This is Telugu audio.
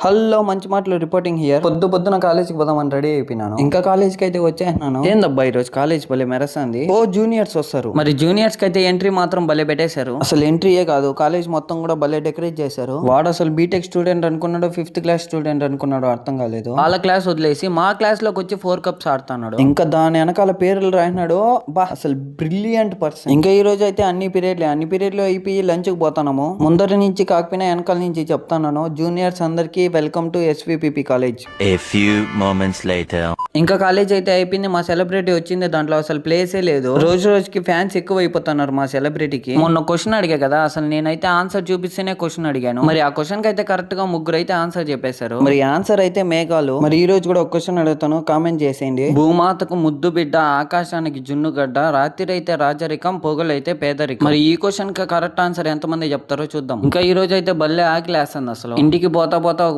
హలో మంచి మాటలు రిపోర్టింగ్ హియర్. పొద్దున కాలేజీకి పోదామని రెడీ అయిపోయినాను. ఇంకా కాలేజీకి అయితే వచ్చేసినాను. ఏందబ్బా ఈ రోజు కాలేజ్ భలే మెరస్తుంది. ఓ జూనియర్స్ వస్తారు. మరి జూనియర్స్ కి అయితే ఎంట్రీ మాత్రం భలే పెట్టేశారు. అసలు ఎంట్రీయే కాదు, కాలేజ్ మొత్తం కూడా భలే డెకరేట్ చేశారు. వాడు అసలు బీటెక్ స్టూడెంట్ అనుకున్నాడు, 5th క్లాస్ స్టూడెంట్ అనుకున్నాడు, అర్థం కాలేదు. వాళ్ళ క్లాస్ వదిలేసి మా క్లాస్ లోకి వచ్చి 4 కప్స్ ఆడుతున్నాడు. ఇంకా దాని వెనకాల పేర్లు రాసినాడు. బా అసలు బ్రిలియంట్ పర్సన్. ఇంకా ఈ రోజు అయితే అన్ని పీరియడ్లు అయిపోయి లంచ్ కి పోతాము. ముందరి నుంచి కాకపోయినా వెనకాల నుంచి చెప్తాను, జూనియర్స్ అందరికి welcome to SVPP college. A few moments later. ఇంకా కాలేజ్ అయితే అయిపోయింది. మా సెలబ్రిటీ వచ్చింది, దాంట్లో అసలు ప్లేసే లేదు. రోజుకి ఫ్యాన్స్ ఎక్కువ అయిపోతున్నారు మా సెలబ్రిటీకి. మొన్న క్వశ్చన్ అడిగా కదా, అసలు నేనైతే ఆన్సర్ చూపిస్తేనే క్వశ్చన్ అడిగాను. మరి ఆ క్వశ్చన్ కి అయితే కరెక్ట్ గా 3 అయితే ఆన్సర్ చెప్పేశారు. మరి ఆన్సర్ అయితే మేఘాలు. మరి ఈ రోజు కూడా ఒక క్వశ్చన్ అడుగుతాను, కామెంట్ చేసేయండి. భూమాతకు ముద్దు బిడ్డ, ఆకాశానికి జున్నుగడ్డ, రాత్రి అయితే రాజరికం, పొగలైతే పేదరికం. మరి ఈ క్వశ్చన్ కి కరెక్ట్ ఆన్సర్ ఎంతమంది చెప్తారో చూద్దాం. ఇంకా ఈ రోజు అయితే భలే ఆకలేస్తుంది. అసలు ఇంటికి పోతా ఒక